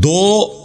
2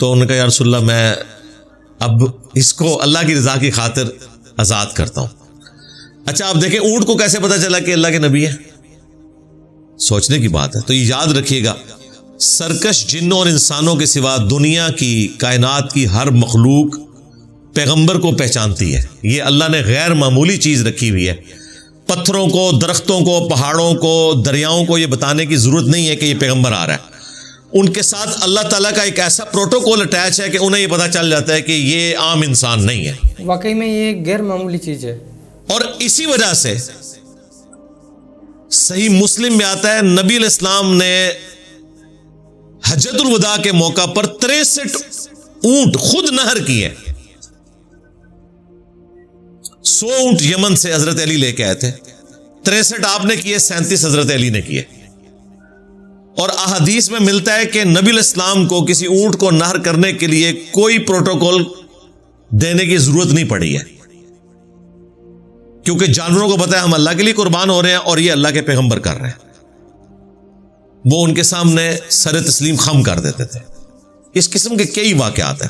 تو انہوں نے کہا یا رسول اللہ میں اب اس کو اللہ کی رضا کی خاطر آزاد کرتا ہوں. اچھا آپ دیکھیں اونٹ کو کیسے پتا چلا کہ اللہ کے نبی ہے؟ سوچنے کی بات ہے. تو یہ یاد رکھیے گا سرکش جنوں اور انسانوں کے سوا دنیا کی کائنات کی ہر مخلوق پیغمبر کو پہچانتی ہے. یہ اللہ نے غیر معمولی چیز رکھی ہوئی ہے. پتھروں کو، درختوں کو، پہاڑوں کو، دریاؤں کو یہ بتانے کی ضرورت نہیں ہے کہ یہ پیغمبر آ رہا ہے. ان کے ساتھ اللہ تعالیٰ کا ایک ایسا پروٹوکول اٹیچ ہے کہ انہیں یہ پتا چل جاتا ہے کہ یہ عام انسان نہیں ہے. واقعی میں یہ غیر معمولی چیز ہے. اور اسی وجہ سے صحیح مسلم میں آتا ہے نبی علیہ السلام نے حجۃ الوداع کے موقع پر 63 اونٹ خود نہر کیے. 100 اونٹ یمن سے حضرت علی لے کے آئے تھے، 63 آپ نے کیے، 37 حضرت علی نے کیے. اور احادیث میں ملتا ہے کہ نبی علیہ السلام کو کسی اونٹ کو نہر کرنے کے لیے کوئی پروٹوکول دینے کی ضرورت نہیں پڑی ہے، کیونکہ جانوروں کو پتا ہے ہم اللہ کے لیے قربان ہو رہے ہیں اور یہ اللہ کے پیغمبر کر رہے ہیں. وہ ان کے سامنے سر تسلیم خم کر دیتے تھے. اس قسم کے کئی واقعات ہیں.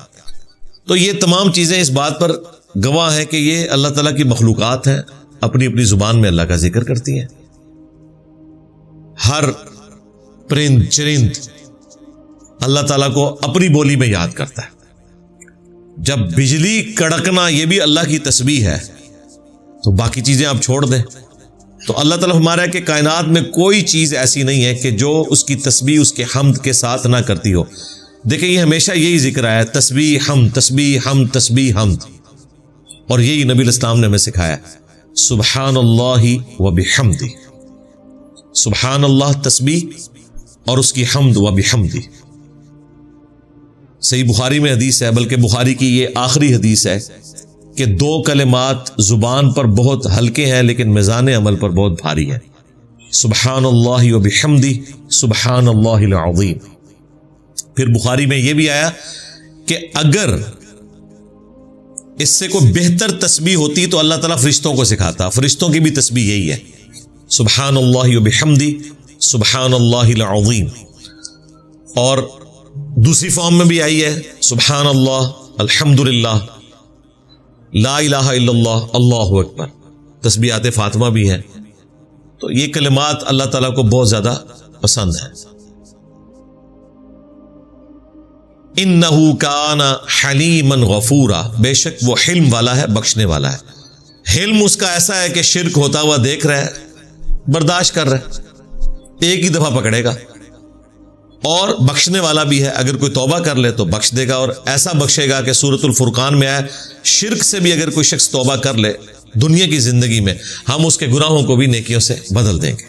تو یہ تمام چیزیں اس بات پر گواہ ہیں کہ یہ اللہ تعالیٰ کی مخلوقات ہیں، اپنی اپنی زبان میں اللہ کا ذکر کرتی ہیں. ہر پرند چرند اللہ تعالیٰ کو اپنی بولی میں یاد کرتا ہے. جب بجلی کڑکنا یہ بھی اللہ کی تسبیح ہے تو باقی چیزیں آپ چھوڑ دیں. تو اللہ تعالیٰ ہمارا ہے کہ کائنات میں کوئی چیز ایسی نہیں ہے کہ جو اس کی تسبیح اس کے حمد کے ساتھ نہ کرتی ہو. دیکھیں یہ ہمیشہ یہی ذکر آیا ہے، تسبیح حمد، تسبیح حمد، تسبیح حمد. اور یہی نبی علیہ السلام نے ہمیں سکھایا، سبحان اللہ و بحمدہ. سبحان اللہ تسبیح اور اس کی حمد و بحمدہ. صحیح بخاری میں حدیث ہے، بلکہ بخاری کی یہ آخری حدیث ہے کہ 2 کلمات زبان پر بہت ہلکے ہیں لیکن میزان عمل پر بہت بھاری ہیں. سبحان اللہ و بحمدہ، سبحان اللہ العظیم. پھر بخاری میں یہ بھی آیا کہ اگر اس سے کوئی بہتر تسبیح ہوتی تو اللہ تعالیٰ فرشتوں کو سکھاتا. فرشتوں کی بھی تسبیح یہی ہے، سبحان اللہ و بحمدہ، سبحان اللہ العظیم. اور دوسری فارم میں بھی آئی ہے، سبحان اللہ، الحمدللہ، لا الہ الا اللہ، اللہ اکبر. تسبیحات فاطمہ بھی ہیں. تو یہ کلمات اللہ تعالیٰ کو بہت زیادہ پسند ہیں. انہ کان حلیما غفورا، بے شک وہ حلم والا ہے، بخشنے والا ہے. حلم اس کا ایسا ہے کہ شرک ہوتا ہوا دیکھ رہا ہے، برداشت کر رہا ہے، ایک ہی دفعہ پکڑے گا. اور بخشنے والا بھی ہے، اگر کوئی توبہ کر لے تو بخش دے گا، اور ایسا بخشے گا کہ سورۃ الفرقان میں آیا شرک سے بھی اگر کوئی شخص توبہ کر لے دنیا کی زندگی میں، ہم اس کے گناہوں کو بھی نیکیوں سے بدل دیں گے.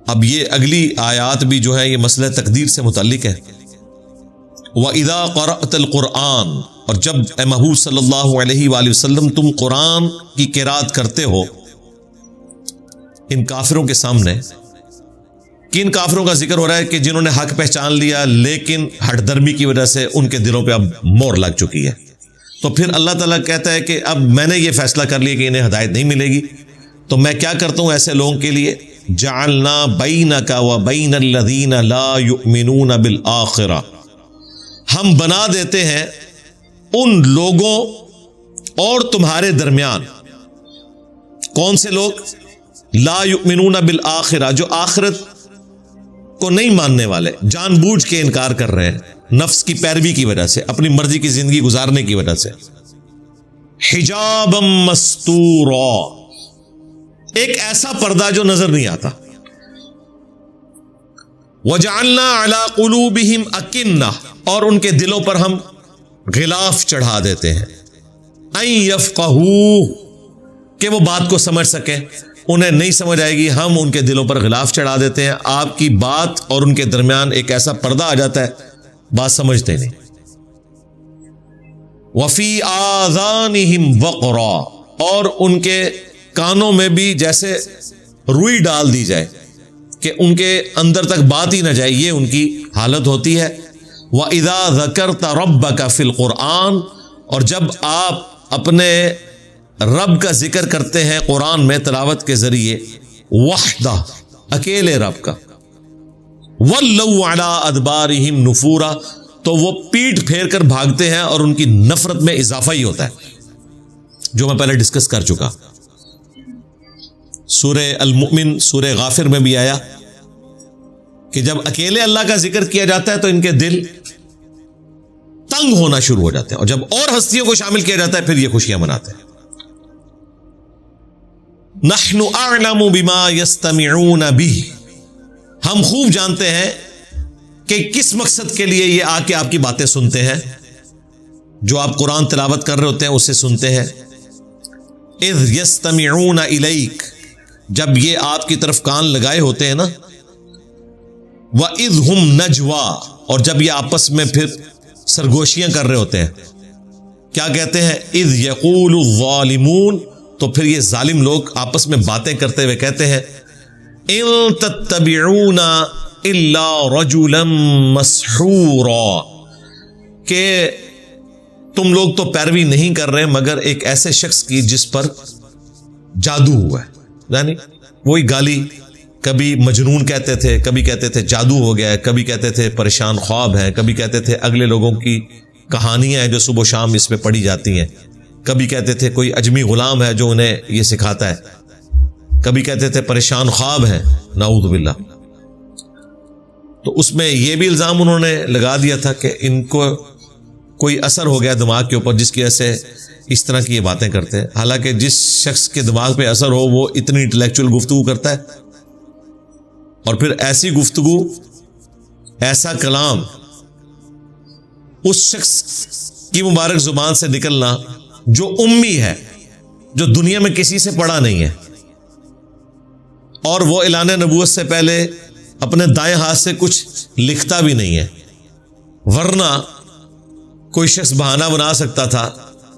اب یہ اگلی آیات بھی جو ہے یہ مسئلہ تقدیر سے متعلق ہے. وَإِذَا قَرَأْتَ الْقُرْآنَ، اور جب اے محبوب صلی اللہ علیہ وآلہ وسلم تم قرآن کی قرات کرتے ہو ان کافروں کے سامنے. کن کافروں کا ذکر ہو رہا ہے کہ جنہوں نے حق پہچان لیا لیکن ہٹ درمی کی وجہ سے ان کے دلوں پہ اب مور لگ چکی ہے. تو پھر اللہ تعالیٰ کہتا ہے کہ اب میں نے یہ فیصلہ کر لیا کہ انہیں ہدایت نہیں ملے گی، تو میں کیا کرتا ہوں ایسے لوگوں کے لیے، جعلنا بینک و بین الذین لا یؤمنون بالآخرہ، ہم بنا دیتے ہیں ان لوگوں اور تمہارے درمیان. کون سے لوگ؟ لا یؤمنون بالآخرہ، جو آخرت کو نہیں ماننے والے، جان بوجھ کے انکار کر رہے ہیں نفس کی پیروی کی وجہ سے، اپنی مرضی کی زندگی گزارنے کی وجہ سے. حجابا مستورا، ایک ایسا پردہ جو نظر نہیں آتا. وجعلنا علی قلوبہم اکنہ، اور ان کے دلوں پر ہم غلاف چڑھا دیتے ہیں، ان یفقہوہ، کہ وہ بات کو سمجھ سکیں. انہیں نہیں سمجھ آئے گی، ہم ان کے دلوں پر غلاف چڑھا دیتے ہیں. آپ کی بات اور ان کے درمیان ایک ایسا پردہ آ جاتا ہے، بات سمجھتے نہیں. وفی آذانہم وقرا، اور ان کے کانوں میں بھی جیسے روئی ڈال دی جائے کہ ان کے اندر تک بات ہی نہ جائے، یہ ان کی حالت ہوتی ہے. وَإِذَا ذَكَرْتَ رَبَّكَ فِي الْقُرْآنِ، اور جب آپ اپنے رب کا ذکر کرتے ہیں قرآن میں تلاوت کے ذریعے، وحدہ، اکیلے رب کا، وَلَّوْا عَلَىٰ أَدْبَارِهِمْ نُفُورًا، تو وہ پیٹھ پھیر کر بھاگتے ہیں اور ان کی نفرت میں اضافہ ہی ہوتا ہے، جو میں پہلے ڈسکس کر چکا۔ سورہ المؤمن، سورہ غافر میں بھی آیا کہ جب اکیلے اللہ کا ذکر کیا جاتا ہے تو ان کے دل تنگ ہونا شروع ہو جاتے ہیں، اور جب اور ہستیوں کو شامل کیا جاتا ہے پھر یہ خوشیاں مناتے ہیں۔ نحن اعلم بما يستمعون به، ہم خوب جانتے ہیں کہ کس مقصد کے لیے یہ آ کے آپ کی باتیں سنتے ہیں، جو آپ قرآن تلاوت کر رہے ہوتے ہیں اسے سنتے ہیں۔ اذ یستمعون الیک، جب یہ آپ کی طرف کان لگائے ہوتے ہیں نا، وَإِذْ هُمْ نَجْوَىٰ، اور جب یہ آپس میں پھر سرگوشیاں کر رہے ہوتے ہیں، کیا کہتے ہیں؟ اذ یقول الظالمون، تو پھر یہ ظالم لوگ آپس میں باتیں کرتے ہوئے کہتے ہیں ان تتبعون الا رجلا مسحورا، کہ تم لوگ تو پیروی نہیں کر رہے مگر ایک ایسے شخص کی جس پر جادو ہوا ہے۔ یعنی وہی گالی، کبھی مجنون کہتے تھے، کبھی کہتے تھے جادو ہو گیا ہے، کبھی کہتے تھے پریشان خواب ہیں، کبھی کہتے تھے اگلے لوگوں کی کہانیاں ہیں جو صبح و شام اس میں پڑھی جاتی ہیں، کبھی کہتے تھے کوئی اجمی غلام ہے جو انہیں یہ سکھاتا ہے، کبھی کہتے تھے پریشان خواب ہیں، نعوذ باللہ۔ تو اس میں یہ بھی الزام انہوں نے لگا دیا تھا کہ ان کو کوئی اثر ہو گیا دماغ کے اوپر جس کی وجہ سے اس طرح کی یہ باتیں کرتے ہیں، حالانکہ جس شخص کے دماغ پہ اثر ہو وہ اتنی انٹلیکچوئل گفتگو کرتا ہے، اور پھر ایسی گفتگو، ایسا کلام اس شخص کی مبارک زبان سے نکلنا جو امی ہے، جو دنیا میں کسی سے پڑھا نہیں ہے، اور وہ اعلان نبوت سے پہلے اپنے دائیں ہاتھ سے کچھ لکھتا بھی نہیں ہے، ورنہ کوئی شخص بہانہ بنا سکتا تھا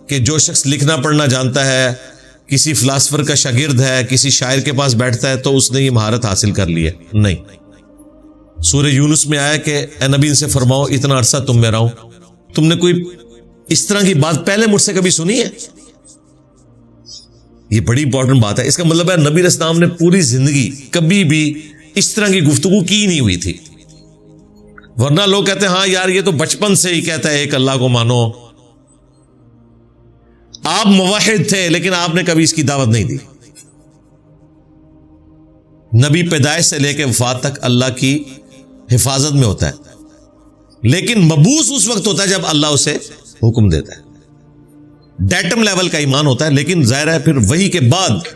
کہ جو شخص لکھنا پڑھنا جانتا ہے، کسی فلاسفر کا شاگرد ہے، کسی شاعر کے پاس بیٹھتا ہے تو اس نے یہ مہارت حاصل کر لی ہے۔ نہیں، سورہ یونس میں آیا کہ اے نبی ان سے فرماؤ اتنا عرصہ تم میں رہوں، تم نے کوئی اس طرح کی بات پہلے مجھ سے کبھی سنی ہے؟ یہ بڑی امپورٹنٹ بات ہے۔ اس کا مطلب ہے نبی علیہ السلام نے پوری زندگی کبھی بھی اس طرح کی گفتگو کی نہیں ہوئی تھی، ورنہ لوگ کہتے ہیں ہاں یار یہ تو بچپن سے ہی کہتا ہے ایک اللہ کو مانو، آپ موحد تھے لیکن آپ نے کبھی اس کی دعوت نہیں دی۔ نبی پیدائش سے لے کے وفات تک اللہ کی حفاظت میں ہوتا ہے، لیکن مبعوث اس وقت ہوتا ہے جب اللہ اسے حکم دیتا ہے۔ ڈیٹم لیول کا ایمان ہوتا ہے، لیکن ظاہر ہے پھر وہی کے بعد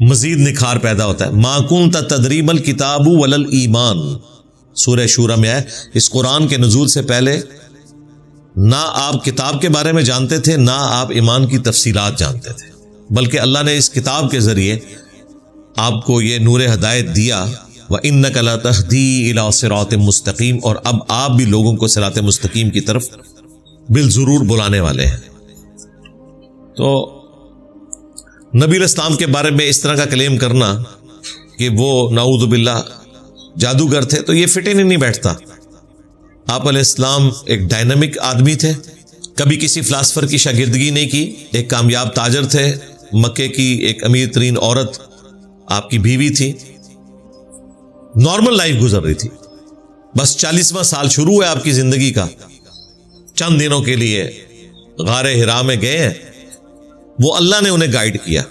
مزید نکھار پیدا ہوتا ہے۔ ما کنت تدری ما الکتاب ولا الایمان، سورہ شورى میں ہے اس قرآن کے نزول سے پہلے نہ آپ کتاب کے بارے میں جانتے تھے، نہ آپ ایمان کی تفصیلات جانتے تھے، بلکہ اللہ نے اس کتاب کے ذریعے آپ کو یہ نور ہدایت دیا، وَإِنَّكَ لَتَهْدِي إِلَىٰ صِرَاطٍ مُسْتَقِيمٍ، اور اب آپ بھی لوگوں کو صراط مستقیم کی طرف بالضرور بلانے والے ہیں۔ تو نبی علیہ السلام کے بارے میں اس طرح کا کلیم کرنا کہ وہ نعوذ باللہ جادوگر تھے تو یہ فٹ ہی نہیں بیٹھتا۔ آپ علیہ السلام ایک ڈائنامک آدمی تھے، کبھی کسی فلاسفر کی شاگردگی نہیں کی، ایک کامیاب تاجر تھے، مکے کی ایک امیر ترین عورت آپ کی بیوی تھی، نارمل لائف گزر رہی تھی۔ بس 40واں سال شروع ہے آپ کی زندگی کا، چند دنوں کے لیے غار حرا میں گئے ہیں، وہ اللہ نے انہیں گائیڈ کیا،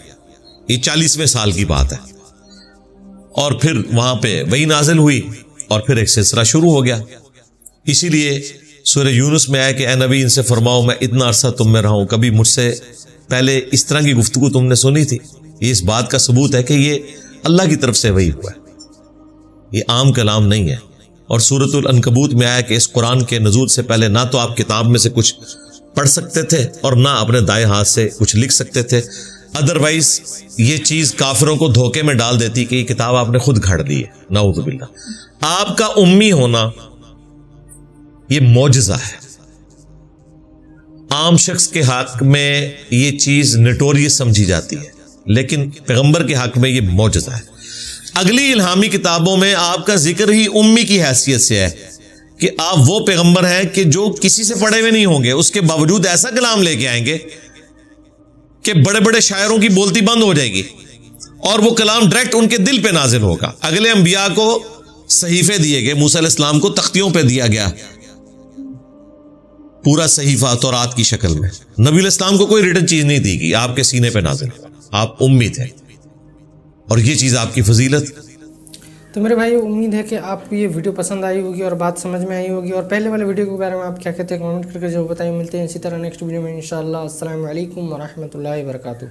یہ 40ویں سال کی بات ہے، اور پھر وہاں پہ وہی نازل ہوئی اور پھر ایک سلسلہ شروع ہو گیا۔ اسی لیے سورہ یونس میں آیا کہ اے نبی ان سے فرماؤ میں اتنا عرصہ تم میں رہا ہوں، کبھی مجھ سے پہلے اس طرح کی گفتگو تم نے سنی تھی؟ یہ اس بات کا ثبوت ہے کہ یہ اللہ کی طرف سے وحی ہوا ہے، یہ عام کلام نہیں ہے۔ اور سورۃ العنکبوت میں آیا کہ اس قرآن کے نزول سے پہلے نہ تو آپ کتاب میں سے کچھ پڑھ سکتے تھے اور نہ اپنے دائیں ہاتھ سے کچھ لکھ سکتے تھے، ادروائز یہ چیز کافروں کو دھوکے میں ڈال دیتی کہ یہ کتاب آپ نے خود گھڑ دی ہے، نعوذ باللہ۔ آپ کا امی ہونا یہ معجزہ ہے، عام شخص کے حق میں یہ چیز نٹوریس سمجھی جاتی ہے، لیکن پیغمبر کے حق میں یہ معجزہ ہے۔ اگلی الہامی کتابوں میں آپ کا ذکر ہی امی کی حیثیت سے ہے کہ آپ وہ پیغمبر ہیں کہ جو کسی سے پڑھے ہوئے نہیں ہوں گے، اس کے باوجود ایسا کلام لے کے آئیں گے کہ بڑے بڑے شاعروں کی بولتی بند ہو جائے گی، اور وہ کلام ڈائریکٹ ان کے دل پہ نازل ہوگا۔ اگلے انبیاء کو صحیفے دیے گئے, موسیٰ علیہ السلام کو تختیوں پہ دیا گیا پورا صحیفہ تورات کی شکل میں. نبی علیہ السلام کو کوئی ریٹن چیز نہیں دی گئی, آپ کے سینے پہ نازل, آپ امی تھے, اور یہ چیز آپ کی فضیلت. تو میرے بھائی امید ہے کہ آپ کو یہ ویڈیو پسند آئی ہوگی اور بات سمجھ میں آئی ہوگی, اور پہلے والے ویڈیو کے بارے میں آپ کیا کہتے ہیں کامنٹ کر کے جو بتائیں. ملتے ہیں اسی طرح نیکسٹ ویڈیو میں انشاءاللہ. السلام علیکم ورحمۃ اللہ وبرکاتہ.